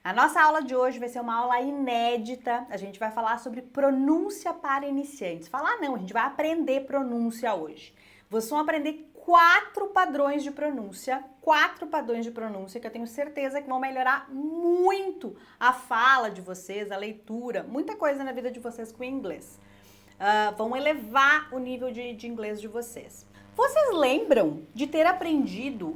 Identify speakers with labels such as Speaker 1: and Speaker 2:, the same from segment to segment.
Speaker 1: A nossa aula de hoje vai ser uma aula inédita. A gente vai falar sobre pronúncia para iniciantes. Falar não, a gente vai aprender pronúncia hoje. Vocês vão aprender 4 padrões de pronúncia que eu tenho certeza que vão melhorar muito a fala de vocês, a leitura, muita coisa na vida de vocês com o inglês. Vão elevar o nível de inglês de vocês. Vocês lembram de ter aprendido,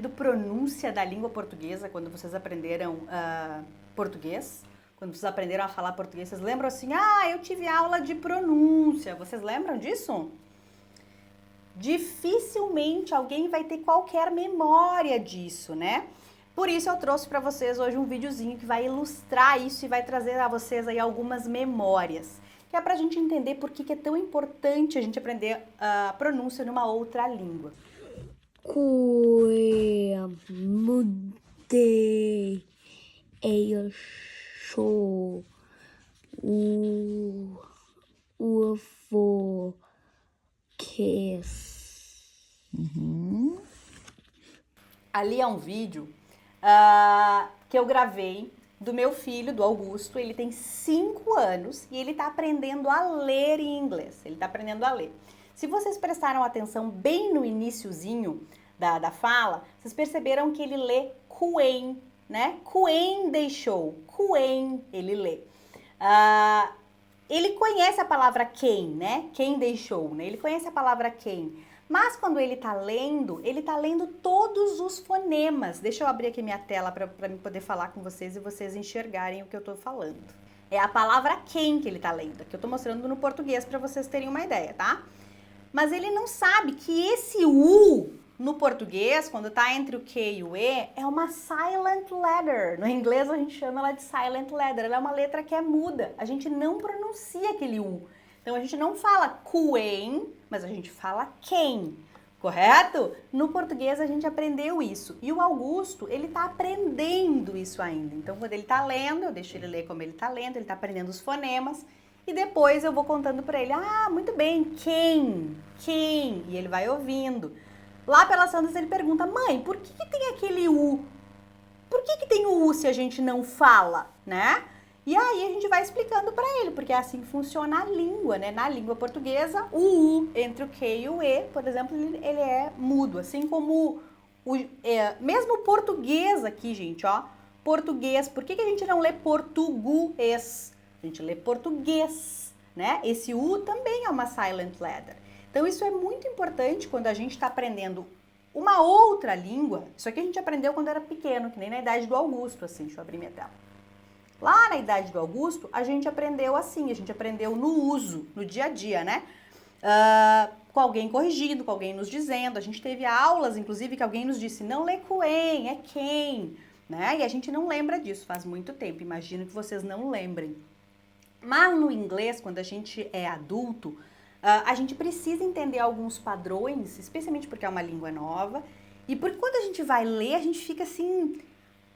Speaker 1: pronúncia da língua portuguesa quando vocês aprenderam português? Quando vocês aprenderam a falar português, vocês lembram assim, eu tive aula de pronúncia. Vocês lembram disso? Dificilmente alguém vai ter qualquer memória disso, né? Por isso eu trouxe para vocês hoje um videozinho que vai ilustrar isso e vai trazer a vocês aí algumas memórias. Que é pra gente entender por que é tão importante a gente aprender a pronúncia numa outra língua.
Speaker 2: Mudei, eu sou o avô que
Speaker 1: Ali é um vídeo que eu gravei do meu filho, do Augusto. Ele tem 5 anos e ele tá aprendendo a ler em inglês. Ele tá aprendendo a ler. Se vocês prestaram atenção bem no iniciozinho da fala, vocês perceberam que ele lê Quen, né? Quen deixou, Quen ele lê. Ele conhece a palavra quem, né? Quem deixou, né? Ele conhece a palavra quem. Mas quando ele tá lendo todos os fonemas. Deixa eu abrir aqui minha tela para poder falar com vocês e vocês enxergarem o que eu tô falando. É a palavra quem que ele tá lendo, que eu tô mostrando no português para vocês terem uma ideia, tá? Mas ele não sabe que esse U no português, quando tá entre o Q e o E, é uma silent letter. No inglês a gente chama ela de silent letter. Ela é uma letra que é muda. A gente não pronuncia aquele U. Então a gente não fala Quen, mas a gente fala quem, correto? No português a gente aprendeu isso. E o Augusto, ele tá aprendendo isso ainda. Então quando ele tá lendo, eu deixo ele ler como ele tá lendo, ele tá aprendendo os fonemas. E depois eu vou contando para ele, muito bem, quem? E ele vai ouvindo. Lá pelas tantas ele pergunta, mãe, por que tem aquele U? Por que tem o U se a gente não fala, né? E aí a gente vai explicando para ele, porque é assim que funciona a língua, né? Na língua portuguesa, o U entre o Q e o E, por exemplo, ele é mudo. Assim como mesmo o português aqui, gente, ó. Português, por que a gente não lê português? A gente lê português, né? Esse U também é uma silent letter. Então isso é muito importante quando a gente está aprendendo uma outra língua. Isso aqui a gente aprendeu quando era pequeno, que nem na idade do Augusto, assim. Deixa eu abrir minha tela. Lá na idade do Augusto, a gente aprendeu assim, a gente aprendeu no uso, no dia a dia, né? Com alguém corrigindo, com alguém nos dizendo. A gente teve aulas, inclusive, que alguém nos disse, não lê Quen, é quem, né? E a gente não lembra disso, faz muito tempo, imagino que vocês não lembrem. Mas no inglês, quando a gente é adulto, a gente precisa entender alguns padrões, especialmente porque é uma língua nova, e porque quando a gente vai ler, a gente fica assim...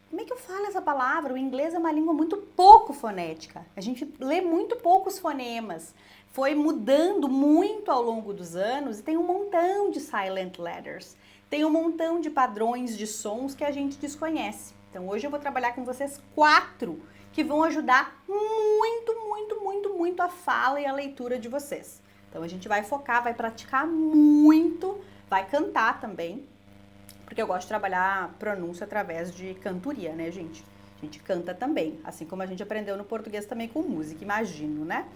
Speaker 1: Como é que eu falo essa palavra? O inglês é uma língua muito pouco fonética. A gente lê muito poucos fonemas. Foi mudando muito ao longo dos anos e tem um montão de silent letters. Tem um montão de padrões de sons que a gente desconhece. Então hoje eu vou trabalhar com vocês 4 que vão ajudar muito a fala e a leitura de vocês. Então a gente vai focar, vai praticar muito, vai cantar também. Porque eu gosto de trabalhar pronúncia através de cantoria, né, gente? A gente canta também, assim como a gente aprendeu no português também com música, imagino, né?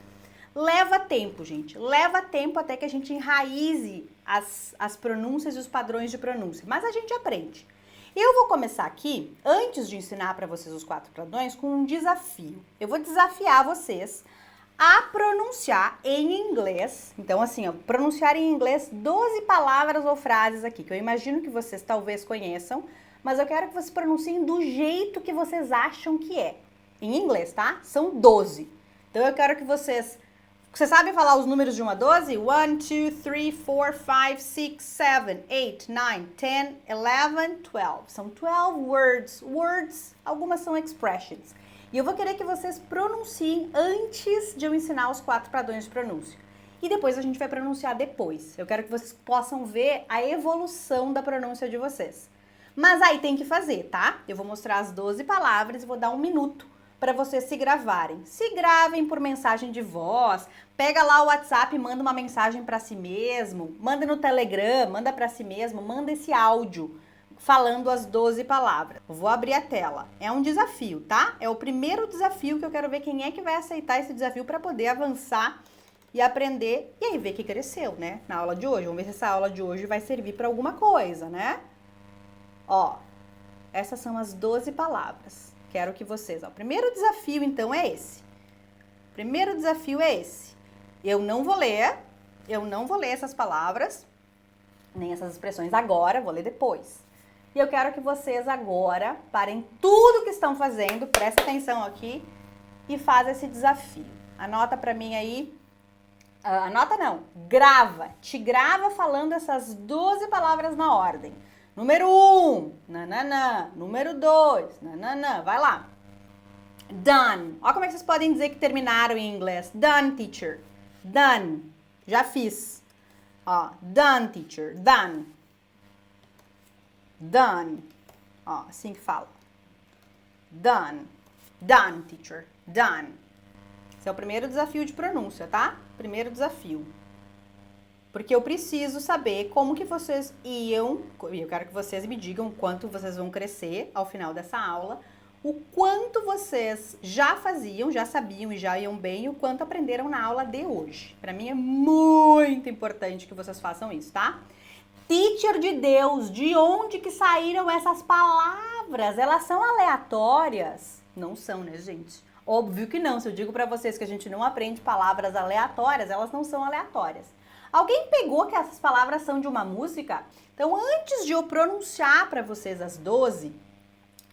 Speaker 1: Leva tempo, gente. Leva tempo até que a gente enraize as pronúncias e os padrões de pronúncia. Mas a gente aprende. Eu vou começar aqui, antes de ensinar para vocês os 4 padrões, com um desafio. Eu vou desafiar vocês a pronunciar em inglês. Então, assim, pronunciar em inglês 12 palavras ou frases aqui, que eu imagino que vocês talvez conheçam, mas eu quero que vocês pronunciem do jeito que vocês acham que é. Em inglês, tá? São 12. Então, eu quero que vocês... Vocês sabem falar os números de 1 a 12? 1, 2, 3, 4, 5, 6, 7, 8, 9, 10, 11, 12. São 12 words. Words, algumas são expressions. E eu vou querer que vocês pronunciem antes de eu ensinar os 4 padrões de pronúncia. E depois a gente vai pronunciar depois. Eu quero que vocês possam ver a evolução da pronúncia de vocês. Mas aí tem que fazer, tá? Eu vou mostrar as 12 palavras e vou dar 1 minuto para vocês se gravarem. Se gravem por mensagem de voz, pega lá o WhatsApp e manda uma mensagem para si mesmo, manda no Telegram, manda para si mesmo, manda esse áudio falando as 12 palavras. Vou abrir a tela. É um desafio, tá? É o primeiro desafio que eu quero ver quem é que vai aceitar esse desafio para poder avançar e aprender e aí ver que cresceu, né? Na aula de hoje. Vamos ver se essa aula de hoje vai servir para alguma coisa, né? Ó, essas são as 12 palavras. Quero que vocês, ó, o primeiro desafio então é esse. Primeiro desafio é esse. Eu não vou ler essas palavras, nem essas expressões agora, vou ler depois. E eu quero que vocês agora parem tudo que estão fazendo, presta atenção aqui e faz esse desafio. Anota pra mim aí, anota não, grava, te grava falando essas 12 palavras na ordem. Número 1, nananã. Número 2, nananã. Vai lá. Done. Olha como é que vocês podem dizer que terminaram em inglês. Done, teacher. Done. Já fiz. Ó, done, teacher. Done. Done. Ó, assim que fala. Done. Done, teacher. Done. Esse é o primeiro desafio de pronúncia, tá? Primeiro desafio. Porque eu preciso saber como que vocês iam, e eu quero que vocês me digam quanto vocês vão crescer ao final dessa aula, o quanto vocês já faziam, já sabiam e já iam bem, e o quanto aprenderam na aula de hoje. Para mim é muito importante que vocês façam isso, tá? Teacher de Deus, de onde que saíram essas palavras? Elas são aleatórias? Não são, né, gente? Óbvio que não. Se eu digo para vocês que a gente não aprende palavras aleatórias, elas não são aleatórias. Alguém pegou que essas palavras são de uma música? Então, antes de eu pronunciar para vocês as 12,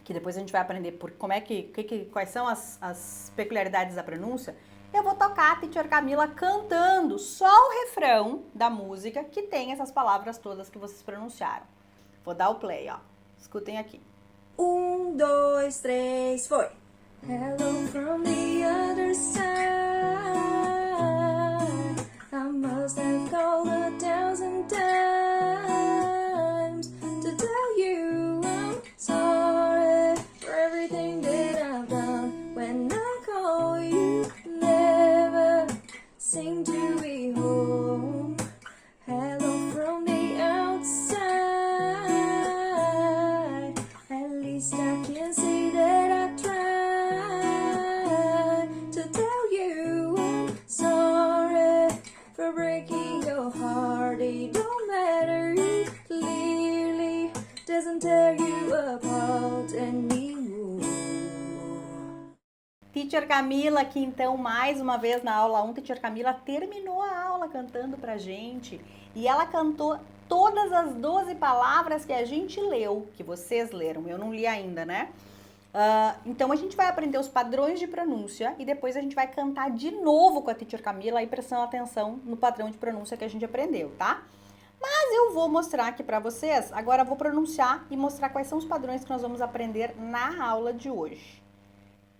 Speaker 1: que depois a gente vai aprender por quais são as peculiaridades da pronúncia, eu vou tocar a Teacher Camila cantando só o refrão da música que tem essas palavras todas que vocês pronunciaram. Vou dar o play, ó. Escutem aqui.
Speaker 3: 1, 2, 3, foi! Hello from the other side. I must have called 1,000 times to tell you I'm sorry for everything that I've done. When I call you, never seem to be home. Hello from the outside. At least I can see that I tried to tell you I'm sorry for breaking your heart. It don't matter, it clearly doesn't tear you apart anymore.
Speaker 1: Teacher Camila aqui então, mais uma vez na aula 1, Teacher Camila terminou a aula cantando pra gente. E ela cantou todas as 12 palavras que a gente leu, que vocês leram, eu não li ainda, né? Então a gente vai aprender os padrões de pronúncia e depois a gente vai cantar de novo com a Teacher Camila e prestando atenção no padrão de pronúncia que a gente aprendeu, tá? Mas eu vou mostrar aqui pra vocês, agora eu vou pronunciar e mostrar quais são os padrões que nós vamos aprender na aula de hoje.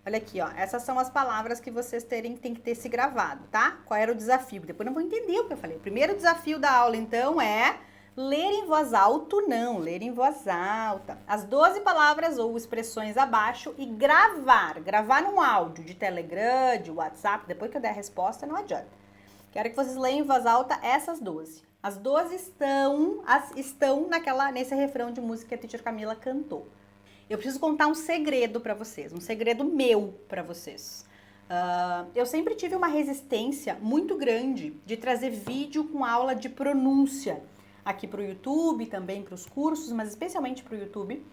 Speaker 1: Olha aqui, ó, essas são as palavras que vocês tem que ter se gravado, tá? Qual era o desafio? Depois não vou entender o que eu falei. O primeiro desafio da aula, então, é ler em voz alta, não, ler em voz alta. As 12 palavras ou expressões abaixo e gravar num áudio de Telegram, de WhatsApp, depois que eu der a resposta, não adianta. Quero que vocês leiam em voz alta essas 12. As 12 estão nesse refrão de música que a Teacher Camila cantou. Eu preciso contar um segredo para vocês, um segredo meu para vocês. Eu sempre tive uma resistência muito grande de trazer vídeo com aula de pronúncia aqui para o YouTube, também para os cursos, mas especialmente para o YouTube,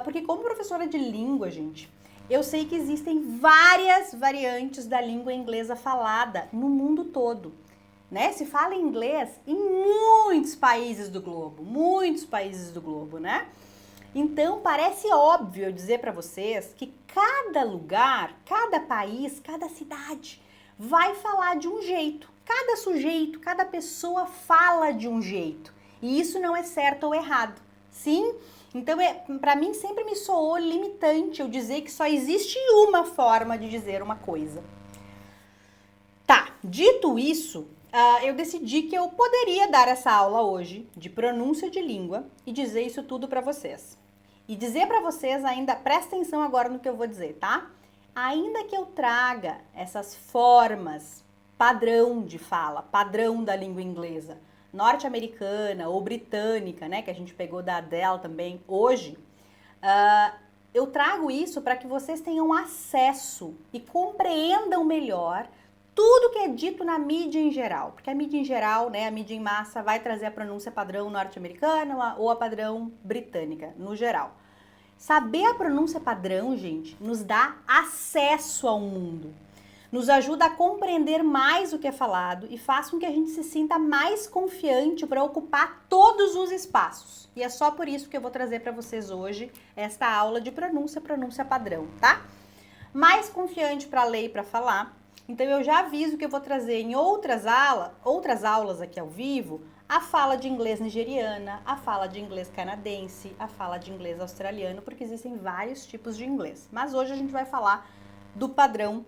Speaker 1: porque como professora de língua, gente, eu sei que existem várias variantes da língua inglesa falada no mundo todo, né? Se fala inglês em muitos países do globo, né? Então, parece óbvio eu dizer para vocês que cada lugar, cada país, cada cidade vai falar de um jeito. Cada sujeito, cada pessoa fala de um jeito. E isso não é certo ou errado. Sim? Então, para mim sempre me soou limitante eu dizer que só existe uma forma de dizer uma coisa. Tá, dito isso, eu decidi que eu poderia dar essa aula hoje de pronúncia de língua e dizer isso tudo para vocês. E dizer para vocês ainda, presta atenção agora no que eu vou dizer, tá? Ainda que eu traga essas formas padrão de fala, padrão da língua inglesa, norte-americana ou britânica, né, que a gente pegou da Adele também hoje, eu trago isso para que vocês tenham acesso e compreendam melhor tudo que é dito na mídia em geral, porque a mídia em geral, né, a mídia em massa vai trazer a pronúncia padrão norte-americana ou a padrão britânica, no geral. Saber a pronúncia padrão, gente, nos dá acesso ao mundo, nos ajuda a compreender mais o que é falado e faz com que a gente se sinta mais confiante para ocupar todos os espaços. E é só por isso que eu vou trazer para vocês hoje esta aula de pronúncia padrão, tá? Mais confiante para ler e para falar. Então, eu já aviso que eu vou trazer em outras aulas aqui ao vivo, a fala de inglês nigeriana, a fala de inglês canadense, a fala de inglês australiano, porque existem vários tipos de inglês. Mas hoje a gente vai falar do padrão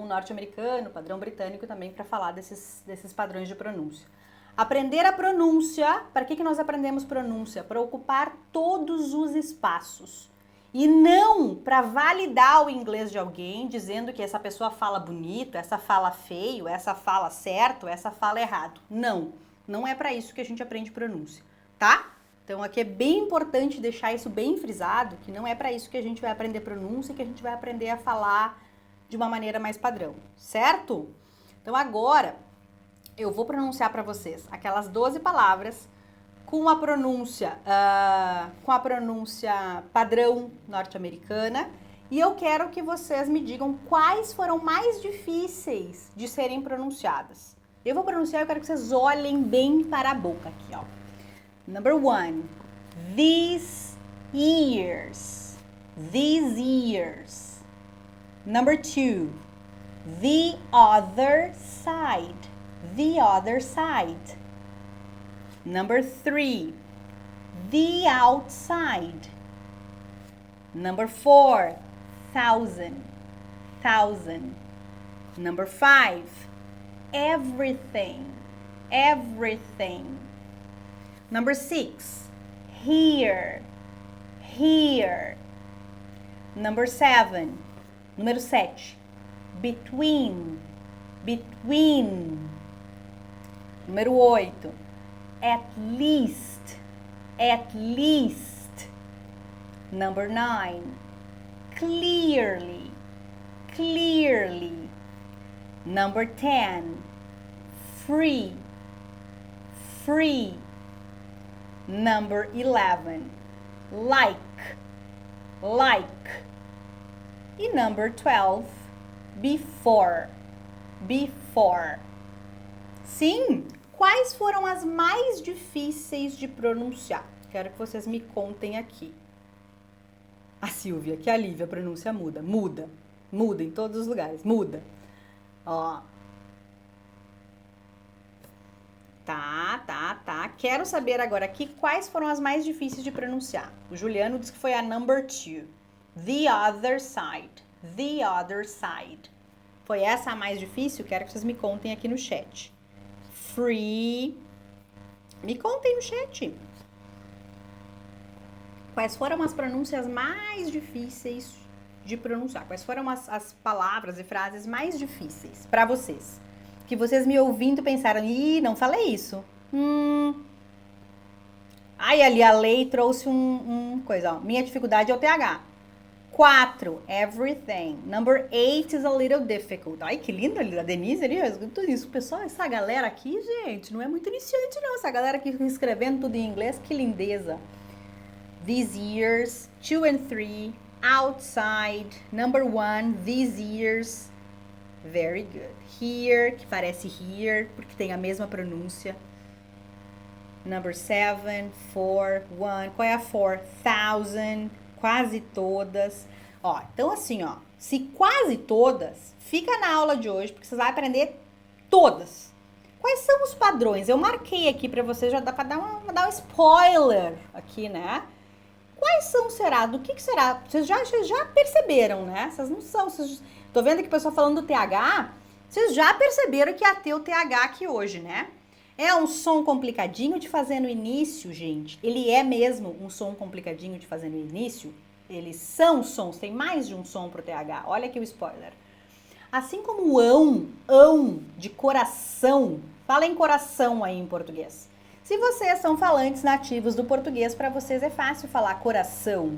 Speaker 1: norte-americano, padrão britânico também, para falar desses padrões de pronúncia. Aprender a pronúncia, para que nós aprendemos pronúncia? Para ocupar todos os espaços. E não para validar o inglês de alguém, dizendo que essa pessoa fala bonito, essa fala feio, essa fala certo, essa fala errado. Não, não é para isso que a gente aprende pronúncia, tá? Então aqui é bem importante deixar isso bem frisado, que não é para isso que a gente vai aprender pronúncia, que a gente vai aprender a falar de uma maneira mais padrão, certo? Então agora eu vou pronunciar para vocês aquelas 12 palavras com a pronúncia padrão norte-americana, e eu quero que vocês me digam quais foram mais difíceis de serem pronunciadas. Eu vou pronunciar, eu quero que vocês olhem bem para a boca aqui, ó. Number 1, these ears, these ears. Number 2, the other side, the other side. Number 3, the outside. Number 4, thousand, thousand. Number 5, everything, everything. Number 6, here, here. Number 7, número 7, between, between. Número 8, at least, at least. Number 9, clearly, clearly. Number 10, free, free. Number 11, like, like. E number 12, before, before. Sim! Quais foram as mais difíceis de pronunciar? Quero que vocês me contem aqui. A Silvia, que alívio, a pronúncia muda. Muda. Muda em todos os lugares. Muda. Ó. Tá. Quero saber agora aqui quais foram as mais difíceis de pronunciar. O Juliano disse que foi a number 2. The other side. The other side. Foi essa a mais difícil? Quero que vocês me contem aqui no chat. Free. Me contem no chat. Quais foram as pronúncias mais difíceis de pronunciar? Quais foram as palavras e frases mais difíceis para vocês? Que vocês me ouvindo pensaram, ih, não falei isso. Ai, ali a Lei trouxe coisa, ó. Minha dificuldade é o TH. 4, everything. Number 8 is a little difficult. Ai, que lindo ali, a Denise ali, tudo isso. Pessoal, essa galera aqui, gente, não é muito iniciante não. Essa galera aqui escrevendo tudo em inglês, que lindeza. These ears, 2 and 3, outside. Number 1, these ears. Very good. Here, que parece here, porque tem a mesma pronúncia. Number 7, 4, 1. Qual é a 4? Thousand. Quase todas. Ó, então assim, ó. Se quase todas, fica na aula de hoje, porque você vai aprender todas. Quais são os padrões? Eu marquei aqui pra vocês, já dá pra dar um spoiler aqui, né? Quais são, será? Do que será? Vocês já perceberam, né? Vocês não são. Tô vendo aqui o pessoal falando do TH. Vocês já perceberam que ia ter o TH aqui hoje, né? É um som complicadinho de fazer no início, gente. Ele é mesmo um som complicadinho de fazer no início. Eles são sons, tem mais de um som pro TH. Olha aqui o spoiler. Assim como o ão de coração. Fala em coração aí em português. Se vocês são falantes nativos do português, para vocês é fácil falar coração.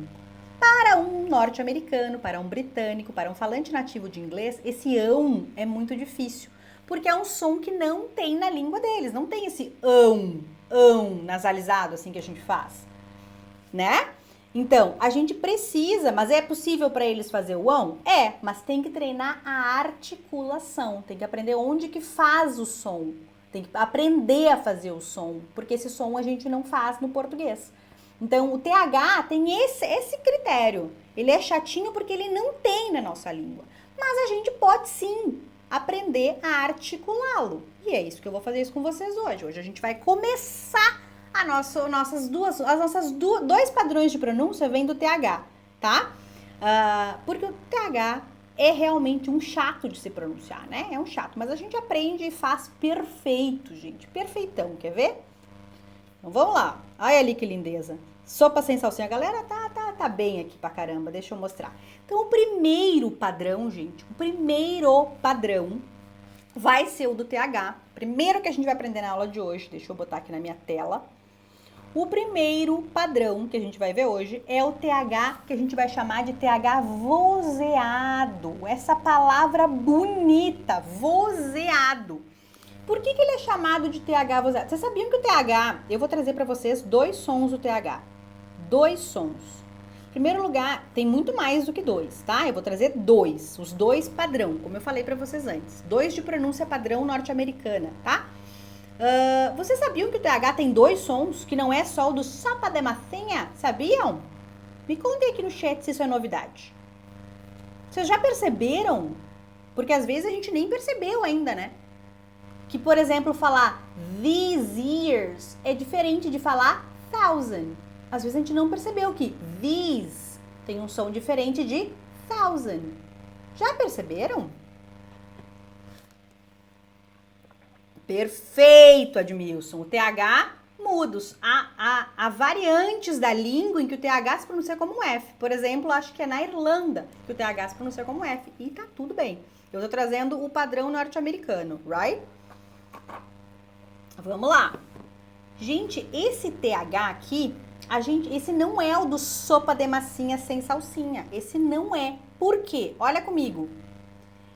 Speaker 1: Para um norte-americano, para um britânico, para um falante nativo de inglês, esse ão é muito difícil, porque é um som que não tem na língua deles, não tem esse ão nasalizado assim que a gente faz, né? Então, a gente precisa, mas é possível para eles fazer o ão? É, mas tem que treinar a articulação, tem que aprender onde que faz o som, tem que aprender a fazer o som, porque esse som a gente não faz no português. Então, o TH tem esse critério. Ele é chatinho porque ele não tem na nossa língua. Mas a gente pode sim aprender a articulá-lo. E é isso que eu vou fazer isso com vocês hoje. Hoje a gente vai começar dois padrões de pronúncia vêm do TH, tá? Porque o TH é realmente um chato de se pronunciar, né? É um chato, mas a gente aprende e faz perfeito, gente. Perfeitão, quer ver? Então vamos lá. Olha ali que lindeza. Sopa sem salsinha. A galera tá bem aqui pra caramba. Deixa eu mostrar. Então o primeiro padrão, gente, o primeiro padrão vai ser o do TH. Primeiro que a gente vai aprender na aula de hoje. Deixa eu botar aqui na minha tela. O primeiro padrão que a gente vai ver hoje é o TH, que a gente vai chamar de TH vozeado. Essa palavra bonita, vozeado. Por que ele é chamado de TH vozeado? Vocês sabiam que o TH, eu vou trazer para vocês dois sons do TH. Dois sons. Em primeiro lugar, tem muito mais do que dois, tá? Eu vou trazer dois, os dois padrão, como eu falei para vocês antes. Dois de pronúncia padrão norte-americana, tá? Vocês sabiam que o TH tem dois sons, que não é só o do sopa de massinha? Sabiam? Me contem aqui no chat se isso é novidade. Vocês já perceberam? Porque às vezes a gente nem percebeu ainda, né? Que, por exemplo, falar these years é diferente de falar thousand. Às vezes a gente não percebeu que these tem um som diferente de thousand. Já perceberam? Perfeito, Admilson. O TH muda. Há variantes da língua em que o TH se pronuncia como um F. Por exemplo, acho que é na Irlanda que o TH se pronuncia como um F. E tá tudo bem. Eu tô trazendo o padrão norte-americano, right? Vamos lá. Gente, esse TH aqui, esse não é o do sopa de massinha sem salsinha. Esse não é. Por quê? Olha comigo.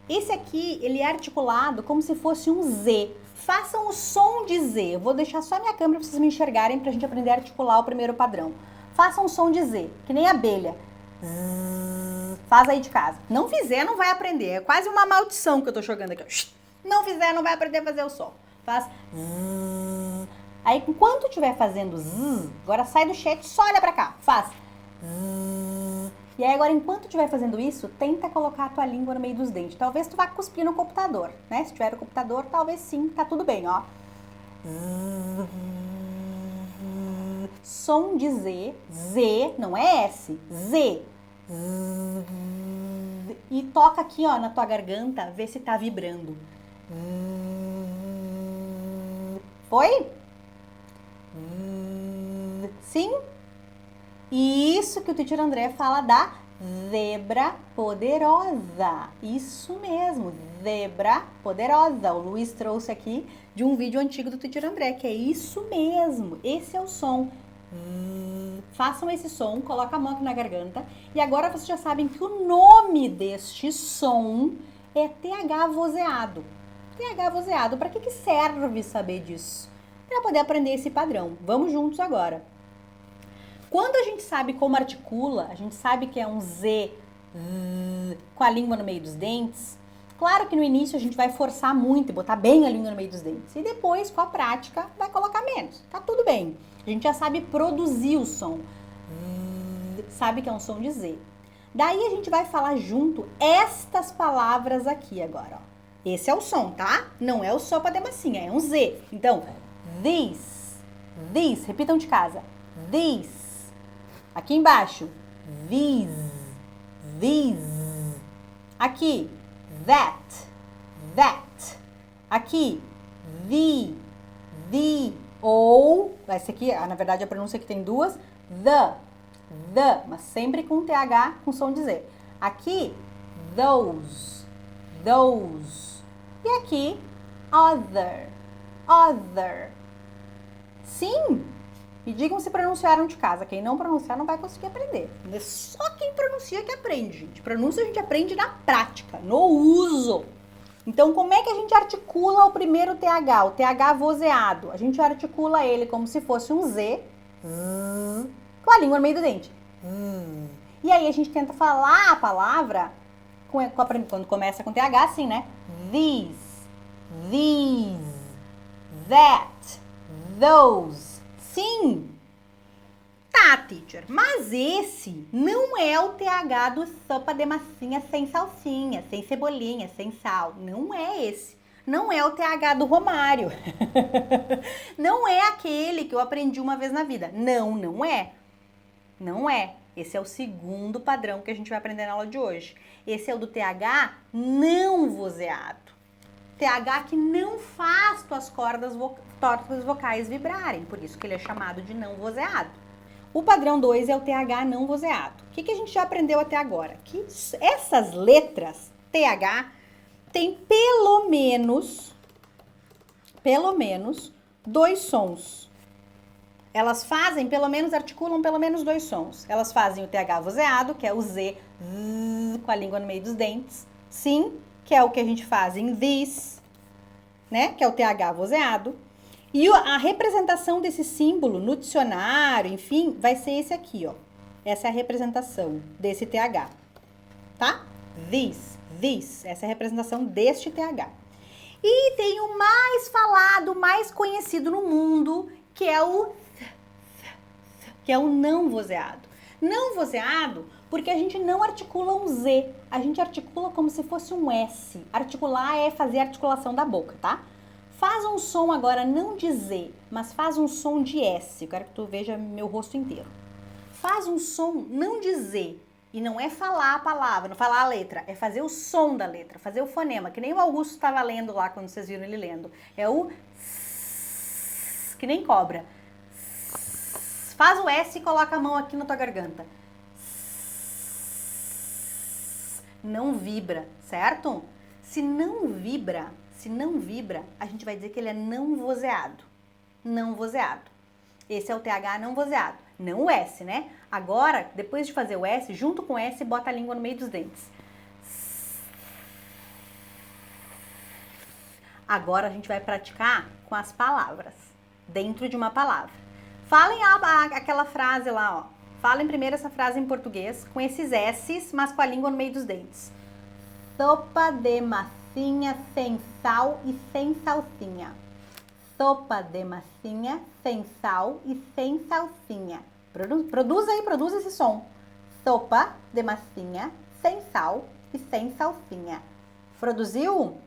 Speaker 1: Esse aqui, ele é articulado como se fosse um Z. Façam o som de Z. Eu vou deixar só a minha câmera para vocês me enxergarem pra gente aprender a articular o primeiro padrão. Façam o som de Z, que nem abelha. Zzz, faz aí de casa. Não fizer, não vai aprender. É quase uma maldição que eu tô jogando aqui. Não fizer, não vai aprender a fazer o som. Faz zzz. Aí, enquanto estiver fazendo zzz, agora sai do chat, só olha pra cá. Faz zzz. E aí, agora, enquanto estiver fazendo isso, tenta colocar a tua língua no meio dos dentes. Talvez tu vá cuspir no computador, né? Se tiver no computador, talvez sim, tá tudo bem, ó. Zzz. Som de Z. Z, não é S. Z. Zzz. E toca aqui, ó, na tua garganta, vê se tá vibrando. Foi? Sim? E isso que o teacher André fala da zebra poderosa. Isso mesmo, zebra poderosa. O Luiz trouxe aqui de um vídeo antigo do teacher André, que é isso mesmo. Esse é o som. Façam esse som, coloca a mão aqui na garganta. E agora vocês já sabem que o nome deste som é TH vozeado. TH vozeado. Para que serve saber disso? Para poder aprender esse padrão. Vamos juntos agora. Quando a gente sabe como articula, a gente sabe que é um Z com a língua no meio dos dentes. Claro que no início a gente vai forçar muito e botar bem a língua no meio dos dentes. E depois, com a prática, vai colocar menos. Tá tudo bem. A gente já sabe produzir o som. Sabe que é um som de Z. Daí a gente vai falar junto estas palavras aqui agora, ó. Esse é o som, tá? Não é o sopa de massinha, é um Z. Então, these, repitam de casa. These. Aqui embaixo, these. Aqui, that. that. Aqui, the, ou, essa aqui, na verdade a pronúncia aqui tem duas, the, mas sempre com TH, com som de Z. Aqui, those. E aqui, other. Sim! Me digam se pronunciaram de casa. Quem não pronunciar não vai conseguir aprender. É só quem pronuncia que aprende, gente. Pronúncia a gente aprende na prática, no uso. Então, como é que a gente articula o primeiro TH, o TH vozeado? A gente articula ele como se fosse um Z, com a língua no meio do dente. E aí a gente tenta falar a palavra quando começa com TH assim, né? These, that, those. Sim! Tá, teacher, mas esse não é o TH do sopa de massinha sem salsinha, sem cebolinha, sem sal. Não é esse. Não é o TH do Romário. Não é aquele que eu aprendi uma vez na vida. Não é. Não é. Esse é o segundo padrão que a gente vai aprender na aula de hoje. Esse é o do TH não vozeado. TH que não faz tuas cordas vocais vibrarem, por isso que ele é chamado de não vozeado. O padrão 2 é o TH não vozeado. O que a gente já aprendeu até agora? Que essas letras TH tem pelo menos 2 sons. Elas fazem, articulam pelo menos 2 sons. Elas fazem o TH vozeado, que é o Z, com a língua no meio dos dentes. Sim, que é o que a gente faz em this, né? Que é o TH vozeado. E a representação desse símbolo no dicionário, enfim, vai ser esse aqui, ó. Essa é a representação desse TH, tá? This. Essa é a representação deste TH. E tem o mais falado, mais conhecido no mundo, que é o não vozeado. Não vozeado porque a gente não articula um Z, a gente articula como se fosse um S. Articular é fazer a articulação da boca, tá? Faz um som agora não de Z, mas faz um som de S. Eu quero que tu veja meu rosto inteiro. Faz um som não de Z. E não é falar a palavra, não falar a letra. É fazer o som da letra, fazer o fonema. Que nem o Augusto estava lendo lá, quando vocês viram ele lendo. É o S, que nem cobra. S. Faz o S e coloca a mão aqui na tua garganta. S. Não vibra, certo? Se não vibra, a gente vai dizer que ele é não vozeado. Não vozeado. Esse é o TH não vozeado. Não o S, né? Agora, depois de fazer o S, junto com o S, bota a língua no meio dos dentes. Agora a gente vai praticar com as palavras, dentro de uma palavra. Falem aquela frase lá, ó. Falem primeiro essa frase em português, com esses S's, mas com a língua no meio dos dentes. Sopa de massinha sem sal e sem salsinha. Sopa de massinha sem sal e sem salsinha. Produz esse som. Sopa de massinha sem sal e sem salsinha. Produziu?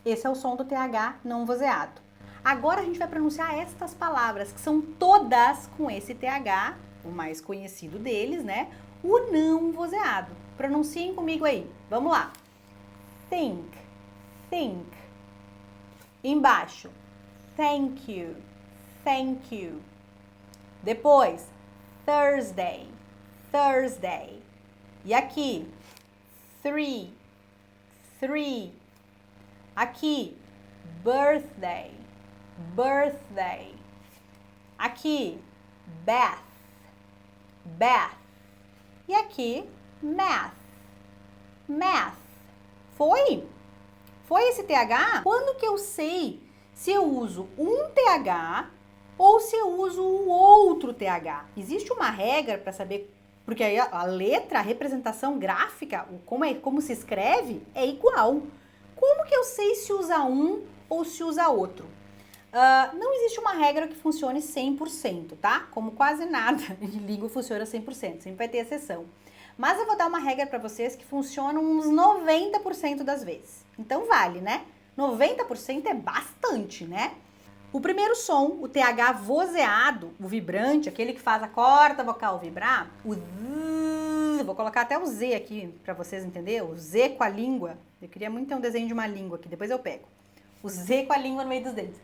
Speaker 1: Esse é o som do TH não vozeado. Agora a gente vai pronunciar estas palavras, que são todas com esse TH, o mais conhecido deles, né? O não vozeado. Pronunciem comigo aí. Vamos lá. Think. Embaixo. Thank you. Depois, Thursday. E aqui, three. Aqui, birthday. Aqui, bath. E aqui, math. Foi esse TH? Quando que eu sei se eu uso um TH ou se eu uso o outro TH? Existe uma regra para saber, porque aí a letra, a representação gráfica, como se escreve, é igual. Como que eu sei se usa um ou se usa outro? Não existe uma regra que funcione 100%, tá? Como quase nada em língua funciona 100%, sempre vai ter exceção. Mas eu vou dar uma regra para vocês que funciona uns 90% das vezes. Então vale, né? 90% é bastante, né? O primeiro som, o TH vozeado, o vibrante, aquele que faz a corda vocal vibrar, o Z, Vou colocar até o Z aqui para vocês entenderem. O Z com a língua. Eu queria muito ter um desenho de uma língua aqui, depois eu pego. O Z com a língua no meio dos dentes.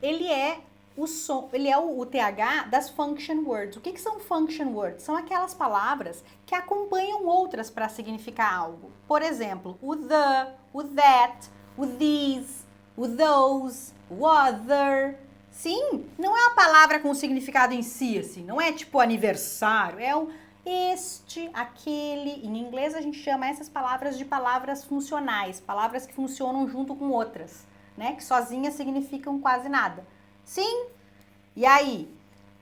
Speaker 1: Ele é o som, ele é o TH das function words. O que são function words? São aquelas palavras que acompanham outras para significar algo. Por exemplo, o the, o that, o these, o those, o other. Sim, não é uma palavra com significado em si, assim. Não é tipo aniversário, é o este, aquele. Em inglês a gente chama essas palavras de palavras funcionais, palavras que funcionam junto com outras, né? Que sozinhas significam quase nada. Sim? E aí,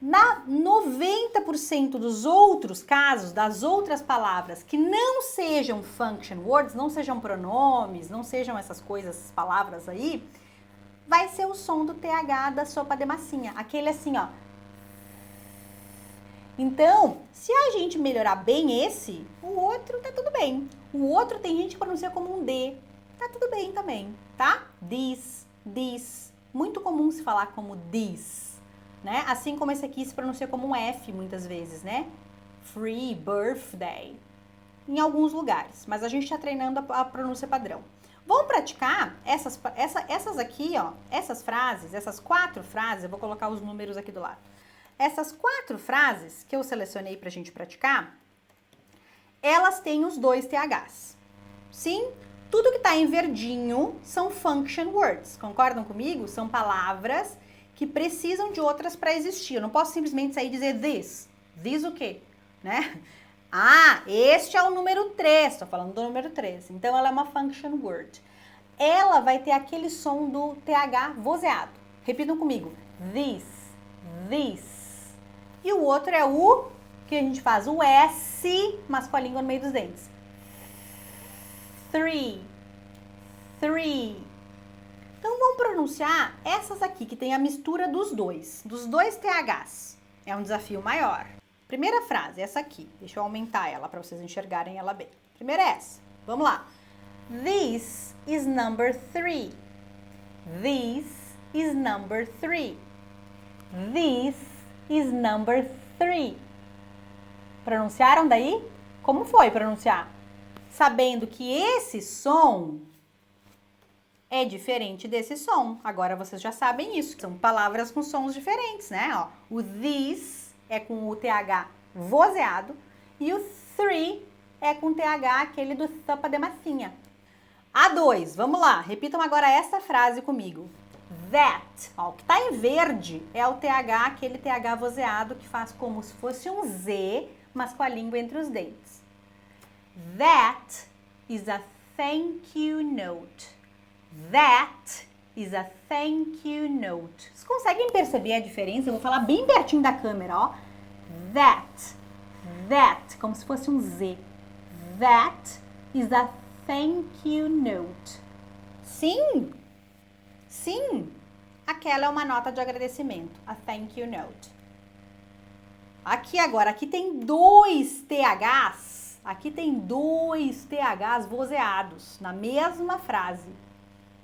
Speaker 1: na 90% dos outros casos, das outras palavras que não sejam function words, não sejam pronomes, não sejam essas coisas, essas palavras aí, vai ser o som do TH da sopa de massinha. Aquele assim, ó. Então, se a gente melhorar bem esse, o outro tá tudo bem. O outro tem gente que pronuncia como um D. Tá tudo bem também, tá? This, this. Muito comum se falar como this, né? Assim como esse aqui se pronuncia como um F muitas vezes, né? Free, birthday. Em alguns lugares, mas a gente está treinando a pronúncia padrão. Vamos praticar essas aqui, ó, essas frases, essas 4 frases, eu vou colocar os números aqui do lado. Essas 4 frases que eu selecionei pra gente praticar, elas têm os 2 THs. Sim? Tudo que tá em verdinho são function words. Concordam comigo? São palavras que precisam de outras para existir. Eu não posso simplesmente sair e dizer this. This o quê? Né? Ah, este é o número 3. Tô falando do número 3. Então, ela é uma function word. Ela vai ter aquele som do TH vozeado. Repitam comigo. This, this. E o outro é o que a gente faz, o S, mas com a língua no meio dos dentes. Three, three. Então, vamos pronunciar essas aqui, que tem a mistura dos dois THs. É um desafio maior. Primeira frase, essa aqui. Deixa eu aumentar ela para vocês enxergarem ela bem. Primeira é essa. Vamos lá. This is number 3. This is number 3. This is number 3. Pronunciaram daí? Como foi pronunciar? Sabendo que esse som é diferente desse som. Agora vocês já sabem isso. São palavras com sons diferentes, né? Ó, o this é com o TH vozeado e o 3 é com o TH aquele do sopa de massinha. A2, vamos lá. Repitam agora essa frase comigo. That, ó, o que tá em verde é o TH, aquele TH vozeado que faz como se fosse um Z, mas com a língua entre os dentes. That is a thank you note. That is a thank you note. Vocês conseguem perceber a diferença? Eu vou falar bem pertinho da câmera, ó. That, como se fosse um Z. That is a thank you note. Sim, sim. Aquela é uma nota de agradecimento, a thank you note. Aqui agora, aqui tem 2 THs. Aqui tem 2 THs vozeados na mesma frase.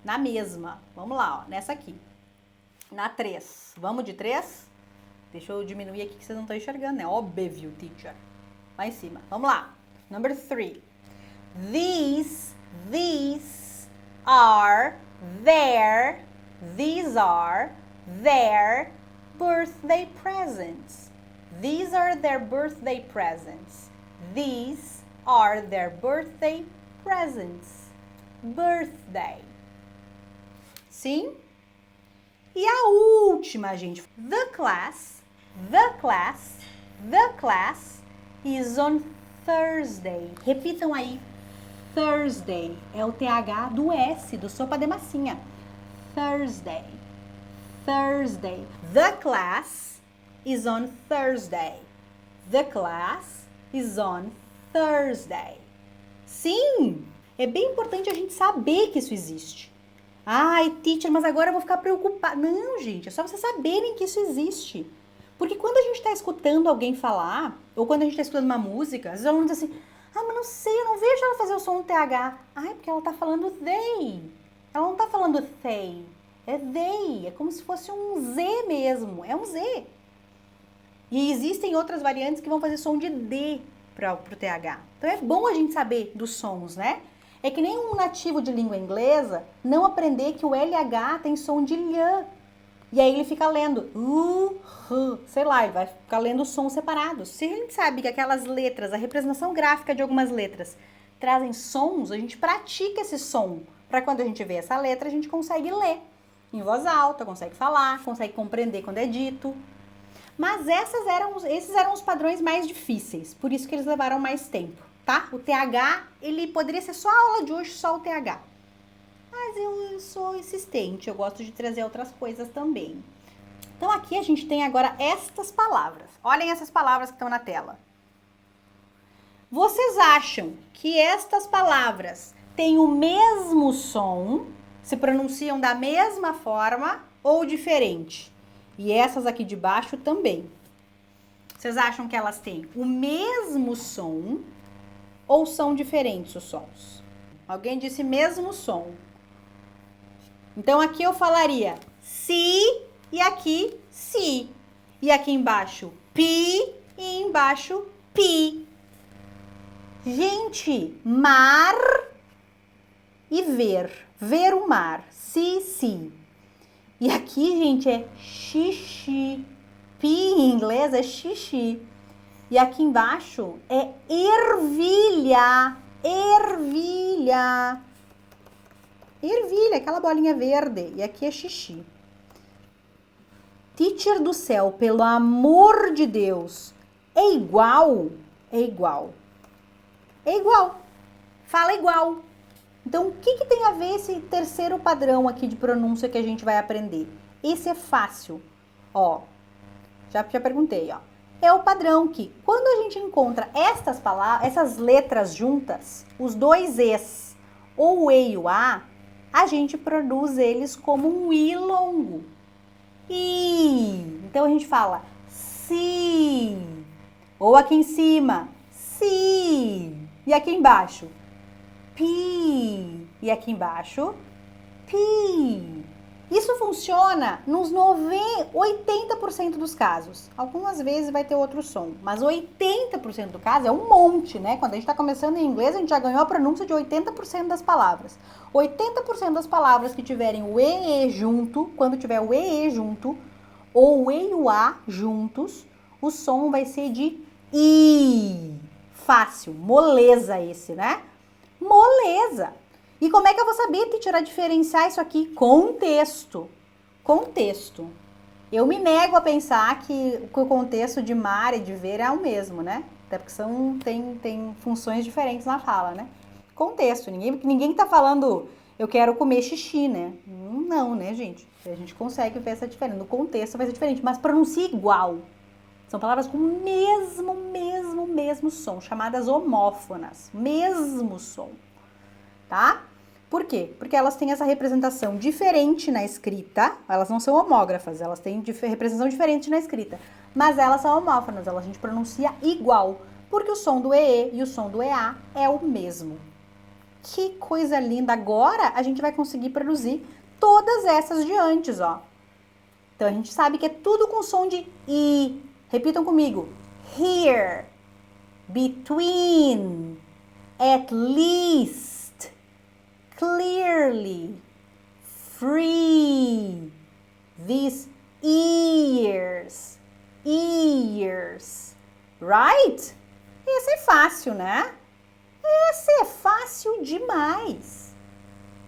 Speaker 1: Na mesma. Vamos lá, ó, nessa aqui. Na 3. Vamos de 3? Deixa eu diminuir aqui que vocês não estão enxergando, né? Óbvio, teacher. Lá em cima. Vamos lá. Number 3. These are their birthday presents. These are their birthday presents. These are their birthday presents. Birthday. Sim? E a última, gente. The class is on Thursday. Repitam aí. Thursday. É o TH do S, do sopa de massinha. Thursday. Thursday. The class is on Thursday. The class is on Thursday. Sim! É bem importante a gente saber que isso existe. Ai, teacher, mas agora eu vou ficar preocupada. Não, gente, é só vocês saberem que isso existe. Porque quando a gente está escutando alguém falar, ou quando a gente está escutando uma música, os alunos dizem assim, ah, mas não sei, eu não vejo ela fazer o som do TH. Ai, porque ela está falando they. Ela não está falando they. É they. É como se fosse um Z mesmo. É um Z. E existem outras variantes que vão fazer som de D. pro TH. Então é bom a gente saber dos sons, né? É que nem um nativo de língua inglesa não aprender que o LH tem som de lhã. E aí ele fica lendo, sei lá, ele vai ficar lendo os sons separados. Se a gente sabe que aquelas letras, a representação gráfica de algumas letras trazem sons, a gente pratica esse som. Para quando a gente vê essa letra, a gente consegue ler em voz alta, consegue falar, consegue compreender quando é dito. Mas esses eram os padrões mais difíceis, por isso que eles levaram mais tempo, tá? O TH, ele poderia ser só a aula de hoje, só o TH. Mas eu sou insistente, eu gosto de trazer outras coisas também. Então aqui a gente tem agora estas palavras. Olhem essas palavras que estão na tela. Vocês acham que estas palavras têm o mesmo som, se pronunciam da mesma forma ou diferente? E essas aqui de baixo também. Vocês acham que elas têm o mesmo som ou são diferentes os sons? Alguém disse mesmo som. Então aqui eu falaria si e aqui si. E aqui embaixo pi e embaixo pi. Gente, mar e ver. Ver o mar. Si, si. E aqui, gente, é xixi. Pi em inglês é xixi. E aqui embaixo é ervilha. Ervilha. Ervilha, aquela bolinha verde. E aqui é xixi. Teacher do céu, pelo amor de Deus. É igual? É igual. É igual. Fala igual. Então, o que tem a ver esse terceiro padrão aqui de pronúncia que a gente vai aprender? Esse é fácil. Ó, já perguntei, ó. É o padrão que, quando a gente encontra estas palavras, essas letras juntas, os dois Es, ou o E e o A gente produz eles como um I longo. I. Então, a gente fala si. Ou aqui em cima, si. E aqui embaixo, pi. E aqui embaixo, pi. Isso funciona nos 80% dos casos. Algumas vezes vai ter outro som, mas 80% do caso é um monte, né? Quando a gente está começando em inglês, a gente já ganhou a pronúncia de 80% das palavras. 80% das palavras que tiverem o EE junto, quando tiver o EE junto, ou o E e o A juntos, o som vai ser de I. Fácil, moleza esse, né? Moleza. E como é que eu vou saber, teacher, diferenciar isso aqui? Contexto. Contexto. Eu me nego a pensar que o contexto de mar e de ver é o mesmo, né? Até porque tem funções diferentes na fala, né? Contexto. Ninguém tá falando, eu quero comer xixi, né? Não, né, gente? A gente consegue ver essa diferença. No contexto vai ser diferente, mas pronuncia igual. São palavras com o mesmo som, chamadas homófonas. Mesmo som. Tá? Por quê? Porque elas têm essa representação diferente na escrita, elas não são homógrafas, elas têm representação diferente na escrita, mas elas são homófonas, a gente pronuncia igual, porque o som do EE e o som do EA é o mesmo. Que coisa linda! Agora a gente vai conseguir produzir todas essas de antes, ó. Então a gente sabe que é tudo com som de I. Repitam comigo. Here, between, at least, clearly, free, these ears, right? Esse é fácil, né? Esse é fácil demais.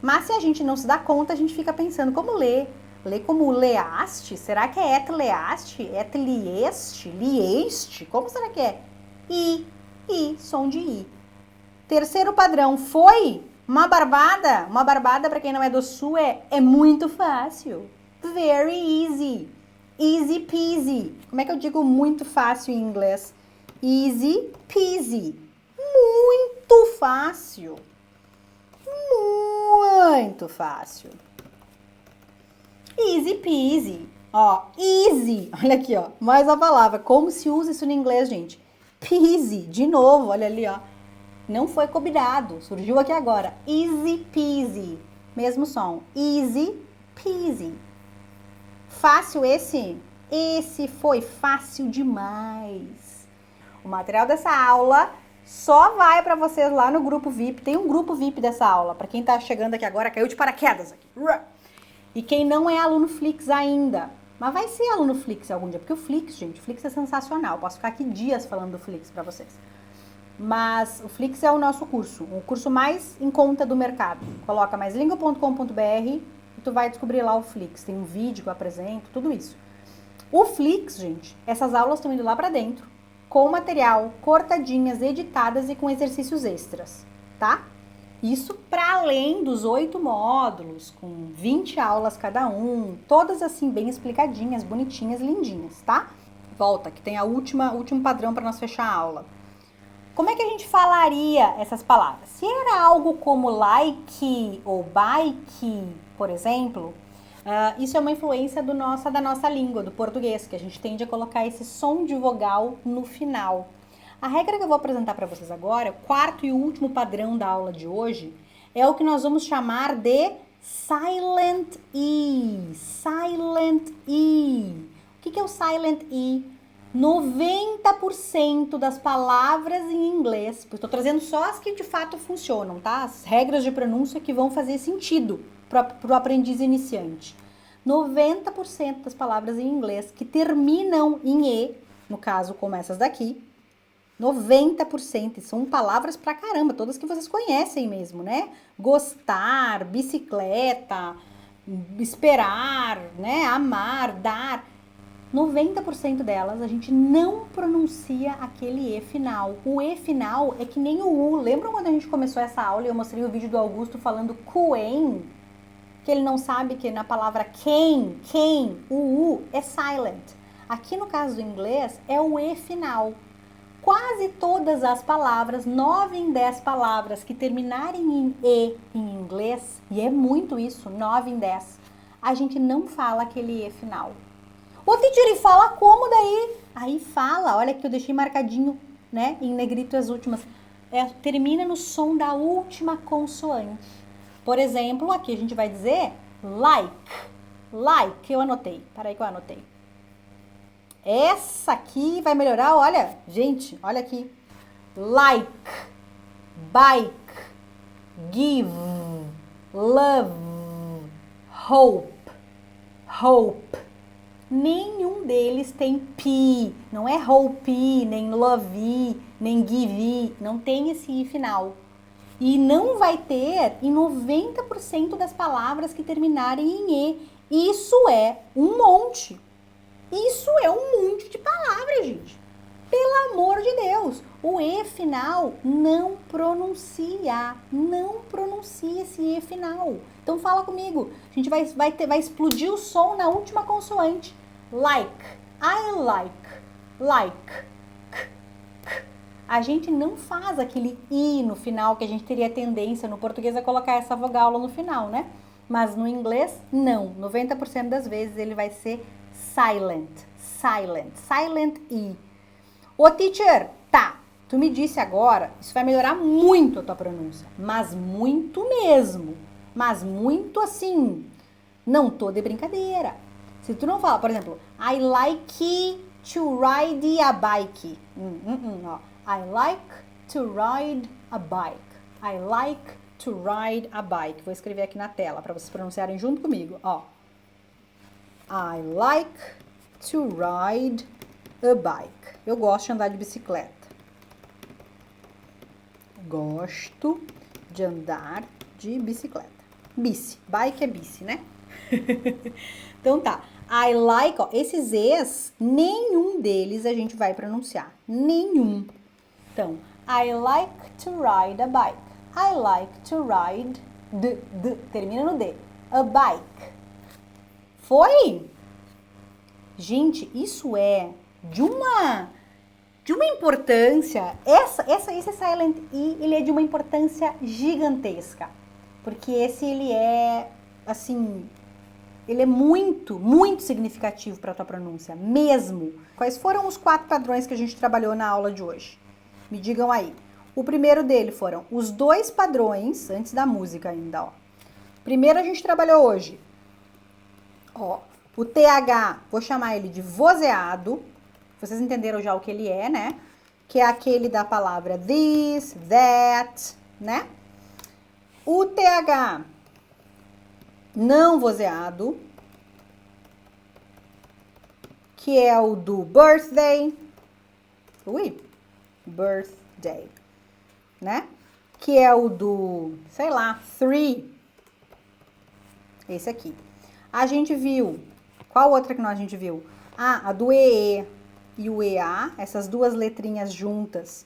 Speaker 1: Mas se a gente não se dá conta, a gente fica pensando como ler. Ler como leaste? Será que é et leaste? Et lieste? Lieste? Como será que é? I, som de I. Terceiro padrão foi uma barbada. Uma barbada, para quem não é do sul, é muito fácil. Very easy. Easy peasy. Como é que eu digo muito fácil em inglês? Easy peasy. Muito fácil. Muito fácil. Easy peasy. Ó, easy. Olha aqui, ó. Mais a palavra. Como se usa isso no inglês, gente? Peasy. De novo, olha ali, ó. Não foi combinado. Surgiu aqui agora. Easy peasy. Mesmo som. Easy peasy. Fácil esse? Esse foi fácil demais. O material dessa aula só vai para vocês lá no grupo VIP. Tem um grupo VIP dessa aula. Para quem tá chegando aqui agora, caiu de paraquedas aqui. E quem não é aluno Flix ainda, mas vai ser aluno Flix algum dia, porque o Flix, gente, o Flix é sensacional. Posso ficar aqui dias falando do Flix para vocês. Mas o Flix é o nosso curso, o curso mais em conta do mercado. Coloca maislingua.com.br e tu vai descobrir lá o Flix. Tem um vídeo que eu apresento, tudo isso. O Flix, gente, essas aulas estão indo lá para dentro, com material, cortadinhas, editadas e com exercícios extras, tá? Isso para além dos 8 módulos, com 20 aulas cada um, todas assim bem explicadinhas, bonitinhas, lindinhas, tá? Volta, que tem o último padrão para nós fechar a aula. Como é que a gente falaria essas palavras? Se era algo como like ou bike, por exemplo, isso é uma influência da nossa língua, do português, que a gente tende a colocar esse som de vogal no final. A regra que eu vou apresentar para vocês agora, o quarto e último padrão da aula de hoje, é o que nós vamos chamar de Silent E. Silent E. O que é o Silent E? 90% das palavras em inglês, porque estou trazendo só as que de fato funcionam, tá? As regras de pronúncia que vão fazer sentido para o aprendiz iniciante. 90% das palavras em inglês que terminam em E, no caso como essas daqui, 90%, são palavras pra caramba, todas que vocês conhecem mesmo, né? Gostar, bicicleta, esperar, né? Amar, dar. 90% delas a gente não pronuncia aquele E final. O E final é que nem o U. Lembram quando a gente começou essa aula e eu mostrei o vídeo do Augusto falando quem? Que ele não sabe que na palavra quem, o U é silent. Aqui no caso do inglês é o E final. Quase todas as palavras, 9 em 10 palavras que terminarem em E em inglês, e é muito isso, 9 em 10, a gente não fala aquele E final. Ô, teacher, e fala como daí? Aí fala, olha que eu deixei marcadinho, né, em negrito as últimas. Termina no som da última consoante. Por exemplo, aqui a gente vai dizer like, eu anotei, peraí que eu anotei. Essa aqui vai melhorar, olha, gente, olha aqui. Like, bike, give, love, hope. Nenhum deles tem P, não é hope, nem love, nem give, não tem esse I final. E não vai ter em 90% das palavras que terminarem em E. Isso é um monte. Isso é um monte de palavras, gente. Pelo amor de Deus. O E final não pronuncia. Não pronuncia esse E final. Então fala comigo. A gente vai explodir o som na última consoante. Like. I like. Like. A gente não faz aquele I no final que a gente teria tendência no português a colocar essa vogal no final, né? Mas no inglês, não. 90% das vezes ele vai ser silent E. Ô, teacher, tá, tu me disse agora, isso vai melhorar muito a tua pronúncia, mas muito mesmo, mas muito assim, não tô de brincadeira. Se tu não falar, por exemplo, I like to ride a bike, ó, I like to ride a bike, I like to ride a bike, vou escrever aqui na tela para vocês pronunciarem junto comigo, ó. I like to ride a bike. Eu gosto de andar de bicicleta. Gosto de andar de bicicleta. Bike é bici, né? Então tá. I like, ó, esses Es, nenhum deles a gente vai pronunciar. Nenhum. Então, I like to ride a bike. I like to ride, termina no D, a bike. Foi? Gente, isso é de uma importância, esse Silent E, ele é de uma importância gigantesca, porque ele é, assim, ele é muito, muito significativo para a tua pronúncia, mesmo. Quais foram os 4 padrões que a gente trabalhou na aula de hoje? Me digam aí. O primeiro dele foram os 2 padrões, antes da música ainda, ó. Primeiro a gente trabalhou hoje, ó, o TH, vou chamar ele de vozeado. Vocês entenderam já o que ele é, né? que é aquele da palavra this, that, né? O TH não vozeado, que é o do birthday, birthday, né? Que é o do, sei lá, three, esse aqui. A gente viu, qual outra que a gente viu? Ah, a do EE e o EA, essas duas letrinhas juntas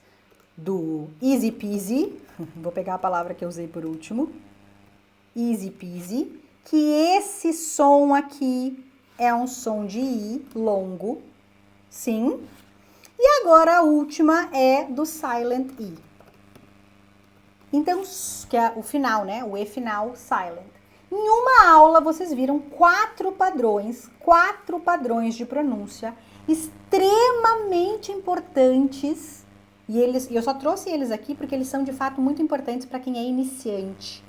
Speaker 1: do easy peasy, vou pegar a palavra que eu usei por último, easy peasy, que esse som aqui é um som de I longo, sim. E agora a última é do silent I. Então, que é o final, né? O E final silent. Em uma aula, vocês viram 4 padrões de pronúncia extremamente importantes. E eu só trouxe eles aqui porque eles são de fato muito importantes para quem é iniciante.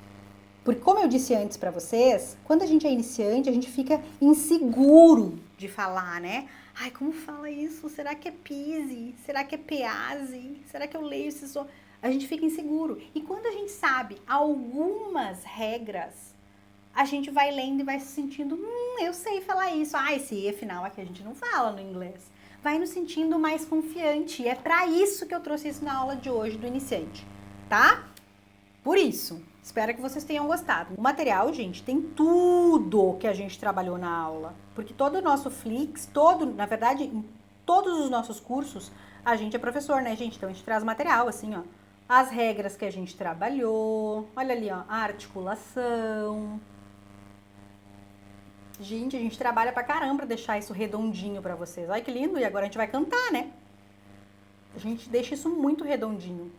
Speaker 1: Porque, como eu disse antes para vocês, quando a gente é iniciante, a gente fica inseguro de falar, né? Ai, como fala isso? Será que é pise? Será que é pease? Será que eu leio esse som? A gente fica inseguro. E quando a gente sabe algumas regras, a gente vai lendo e vai se sentindo, eu sei falar isso. Ah, esse E final aqui a gente não fala no inglês. Vai nos sentindo mais confiante. E é para isso que eu trouxe isso na aula de hoje do iniciante, tá? Por isso, espero que vocês tenham gostado. O material, gente, tem tudo que a gente trabalhou na aula. Porque todo o nosso Flix, na verdade, em todos os nossos cursos, a gente é professor, né, gente? Então, a gente traz material, assim, ó. As regras que a gente trabalhou. Olha ali, ó, a articulação. Gente, a gente trabalha pra caramba pra deixar isso redondinho pra vocês. Olha que lindo. E agora a gente vai cantar, né? A gente deixa isso muito redondinho.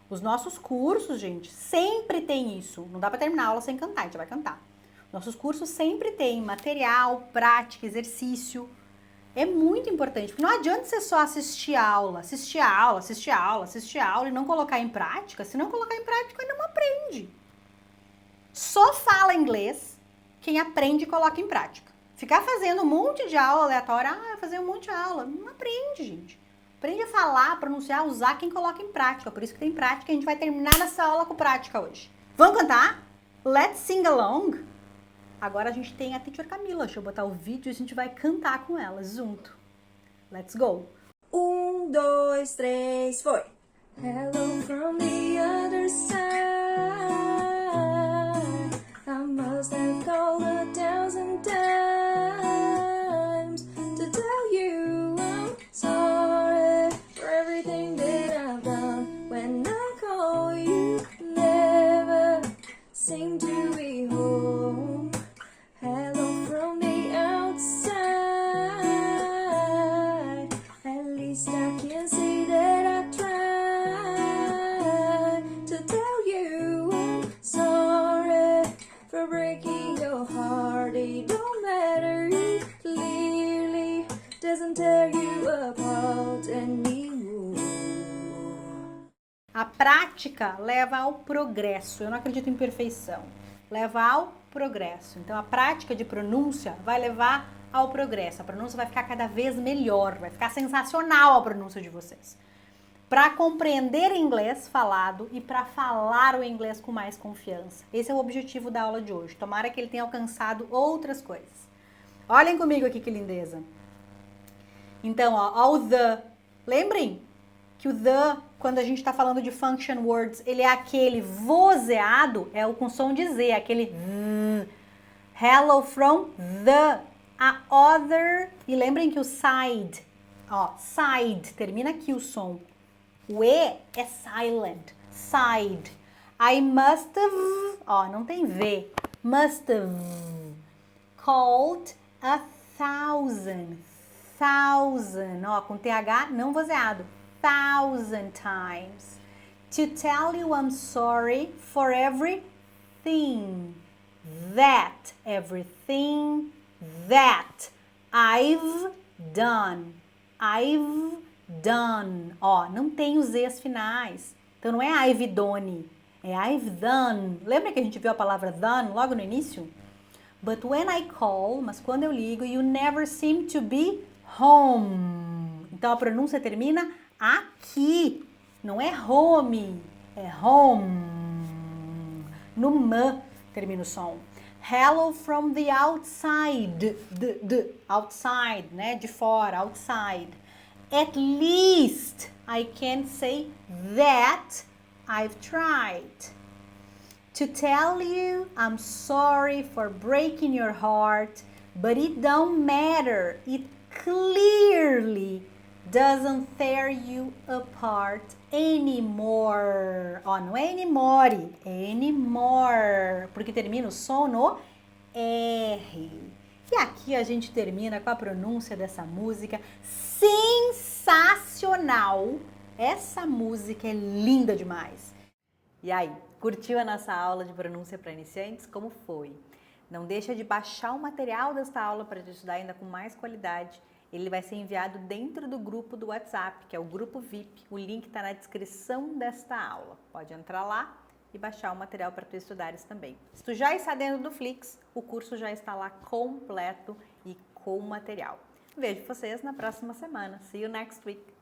Speaker 1: Os nossos cursos, gente, sempre tem isso. Não dá pra terminar a aula sem cantar, a gente vai cantar. Nossos cursos sempre tem material, prática, exercício. É muito importante, porque não adianta você só assistir aula e não colocar em prática. Se não colocar em prática, não aprende. Só fala inglês quem aprende e coloca em prática. Ficar fazendo um monte de aula aleatória, fazer um monte de aula, não aprende, gente. Aprende a falar, pronunciar, usar quem coloca em prática. Por isso que tem prática, a gente vai terminar nessa aula com prática hoje. Vamos cantar? Let's sing along. Agora a gente tem a Teacher Camila. Deixa eu botar o vídeo e a gente vai cantar com ela junto. Let's go.
Speaker 3: 1, 2, 3, foi. Hello from the other side. I must have called 1,000 times to tell you I'm sorry for everything that I've done. When I call you, never seem to be home. Hello from the outside. At least I can see that I tried to tell you I'm sorry for breaking your heart. It don't matter, it clearly doesn't tear you apart anymore.
Speaker 1: A prática leva ao progresso. Eu não acredito em perfeição. Leva ao progresso. Então, a prática de pronúncia vai levar ao progresso. A pronúncia vai ficar cada vez melhor, vai ficar sensacional a pronúncia de vocês. Para compreender inglês falado e para falar o inglês com mais confiança. Esse é o objetivo da aula de hoje. Tomara que ele tenha alcançado outras coisas. Olhem comigo aqui que lindeza. Então, ó o the. Lembrem que o the, quando a gente está falando de function words, ele é aquele vozeado, é o com som de Z, aquele hello from the, a other, e lembrem que o side, side, termina aqui o som, o E é silent, side, I must have, não tem V, must have called 1,000, com TH não vozeado, 1,000 times to tell you I'm sorry for everything that I've done. Não tem os Z's finais. Então não é I've done, é I've done. Lembra que a gente viu a palavra done logo no início? But when I call, mas quando eu ligo, you never seem to be home. Então a pronúncia termina aqui. Não é home, é home. No M termina o som. Hello from the outside. Outside, né? De fora, outside. At least I can say that I've tried. To tell you I'm sorry for breaking your heart, but it don't matter. It clearly doesn't tear you apart anymore. Ó, não é anymore, é anymore, porque termina o som no R. E aqui a gente termina com a pronúncia dessa música sensacional. Essa música é linda demais. E aí, curtiu a nossa aula de pronúncia para iniciantes? Como foi? Não deixa de baixar o material desta aula para te estudar ainda com mais qualidade. Ele vai ser enviado dentro do grupo do WhatsApp, que é o grupo VIP. O link está na descrição desta aula. Pode entrar lá e baixar o material para tu estudares também. Se tu já está dentro do Flix, o curso já está lá completo e com material. Vejo vocês na próxima semana. See you next week.